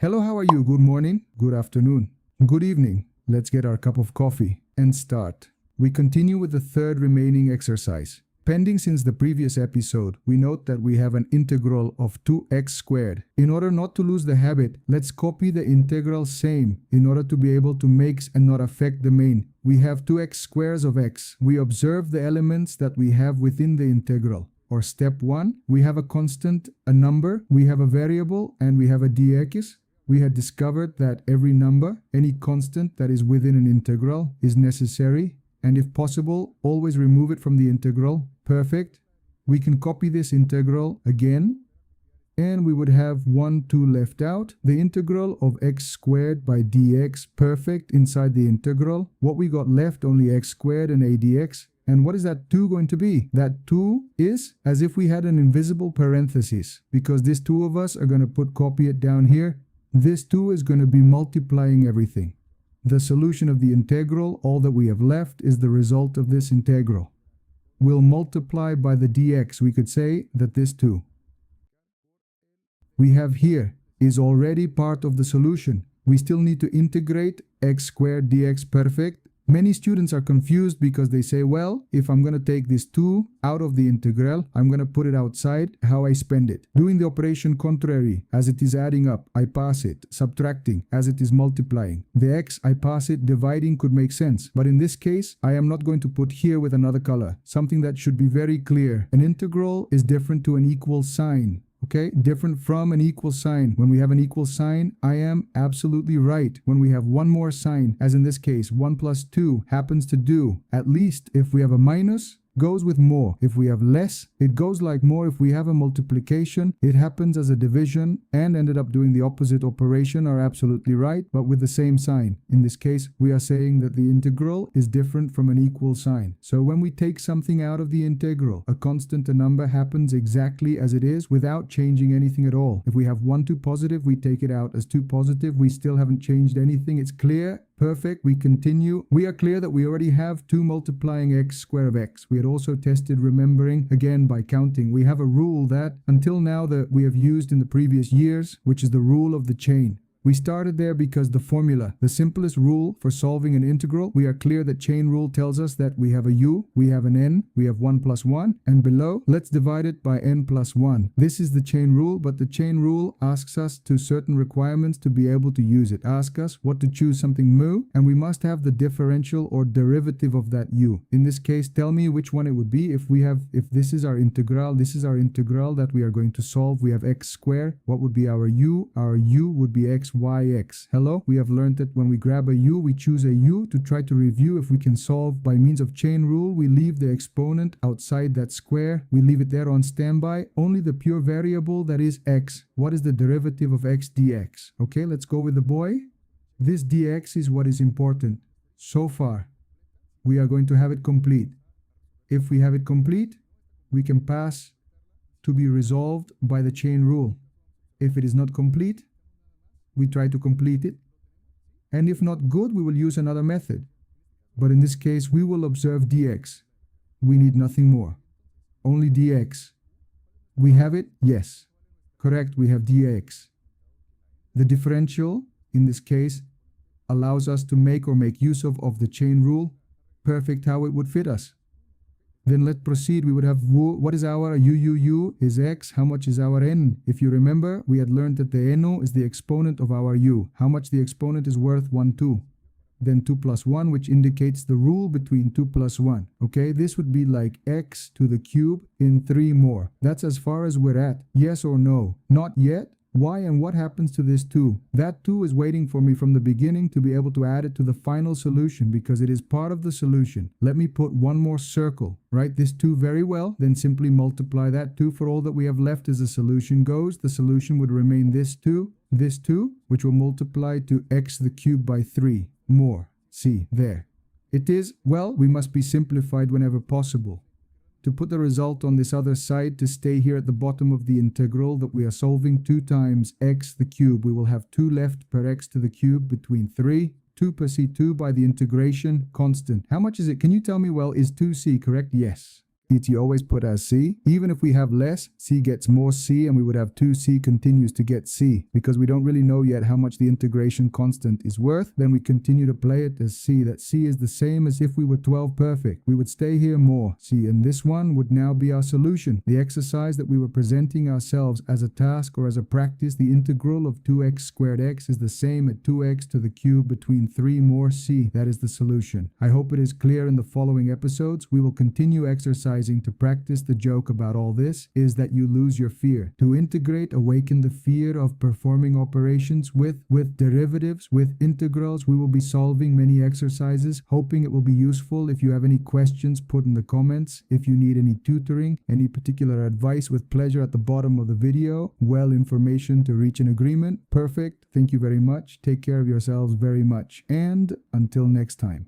Hello, how are you? Good morning, good afternoon, good evening. Let's get our cup of coffee and start. We continue with the third remaining exercise. Pending since the previous episode, we note that we have an integral of 2x squared. In order not to lose the habit, let's copy the integral same in order to be able to mix and not affect the main. We have 2x squares of x. We observe the elements that we have within the integral. Or step 1, we have a constant, a number, we have a variable, and we have a dx. We had discovered that every number, any constant that is within an integral is necessary, and if possible, always remove it from the integral. Perfect. We can copy this integral again, and we would have 1, 2 left out. The integral of x squared by dx, perfect, inside the integral. What we got left, only x squared and a dx. And what is that 2 going to be? That 2 is as if we had an invisible parenthesis, because these two of us are going to copy it down here. This 2 is going to be multiplying everything. The solution of the integral, all that we have left, is the result of this integral. We'll multiply by the dx. We could say that this 2 we have here is already part of the solution. We still need to integrate x squared dx, perfect. Many students are confused because they say, well, if I'm going to take this 2 out of the integral, I'm going to put it outside, how I spend it. Doing the operation contrary, as it is adding up, I pass it. Subtracting, as it is multiplying. The x, I pass it. Dividing could make sense. But in this case, I am not going to put here with another color. Something that should be very clear. An integral is different to an equal sign. Okay, different from an equal sign. When we have an equal sign, I am absolutely right. When we have one more sign, as in this case, 1 plus 2 happens to do, at least if we have a minus, goes with more. If we have less, it goes like more. If we have a multiplication, it happens as a division and ended up doing the opposite operation, are absolutely right, but with the same sign. In this case, we are saying that the integral is different from an equal sign. So when we take something out of the integral, a constant, a number, happens exactly as it is without changing anything at all. If we have 1, 2 positive, we take it out as 2 positive. We still haven't changed anything. It's clear. Perfect. We continue. We are clear that we already have 2 multiplying x square of x. We had also tested, remembering, again by counting. We have a rule that until now that we have used in the previous years, which is the rule of the chain. We started there because the formula, the simplest rule for solving an integral, we are clear that chain rule tells us that we have a u, we have an n, we have 1 plus 1, and below, let's divide it by n plus 1. This is the chain rule, but the chain rule asks us to certain requirements to be able to use it. Ask us what to choose something mu, and we must have the differential or derivative of that u. In this case, tell me which one it would be. If this is our integral, this is our integral that we are going to solve. We have x squared. What would be our u? Our u would be x yx. Hello, we have learned that when we grab a u, we choose a u to try to review if we can solve by means of chain rule. We leave the exponent outside that square. We leave it there on standby. Only the pure variable, that is x. What is the derivative of x dx? Okay, let's go with the boy. This dx is what is important. So far, we are going to have it complete. If we have it complete, we can pass to be resolved by the chain rule. If it is not complete, we try to complete it, and if not good, we will use another method. But in this case, we will observe dx. We need nothing more, only dx. We have it? Yes. Correct, we have dx. The differential, in this case, allows us to make use of the chain rule. Perfect, how it would fit us. Then let's proceed. We would have what is our u is x. How much is our n? If you remember, we had learned that the n is the exponent of our u. How much the exponent is worth? 1, 2. Then 2 plus 1, which indicates the rule between 2 plus 1. Okay, this would be like x to the cube in 3 more. That's as far as we're at. Yes or no? Not yet. Why and what happens to this 2? That 2 is waiting for me from the beginning to be able to add it to the final solution because it is part of the solution. Let me put one more circle. Write this 2 very well, then simply multiply that 2 for all that we have left as the solution goes. The solution would remain this 2, which will multiply to x the cube by 3 more. See, there. It is, well, we must be simplified whenever possible. To put the result on this other side, to stay here at the bottom of the integral that we are solving, 2 times x the cube. We will have 2 left per x to the cube between 3. 2 per c2 by the integration constant. How much is it? Can you tell me? Well, is 2c correct? Yes. it's you always put as C. Even if we have less, C gets more C, and we would have 2C continues to get C. Because we don't really know yet how much the integration constant is worth, then we continue to play it as C. That C is the same as if we were 12 perfect. We would stay here more. See, and this one would now be our solution. The exercise that we were presenting ourselves as a task or as a practice, the integral of 2x squared x is the same at 2x to the cube between 3 more C. That is the solution. I hope it is clear in the following episodes. We will continue exercising to practice. The joke about all this is that you lose your fear. To integrate, awaken the fear of performing operations with derivatives, with integrals. We will be solving many exercises, hoping it will be useful. If you have any questions, put in the comments. If you need any tutoring, any particular advice, with pleasure at the bottom of the video. Well, information to reach an agreement. Perfect. Thank you very much. Take care of yourselves very much. And until next time.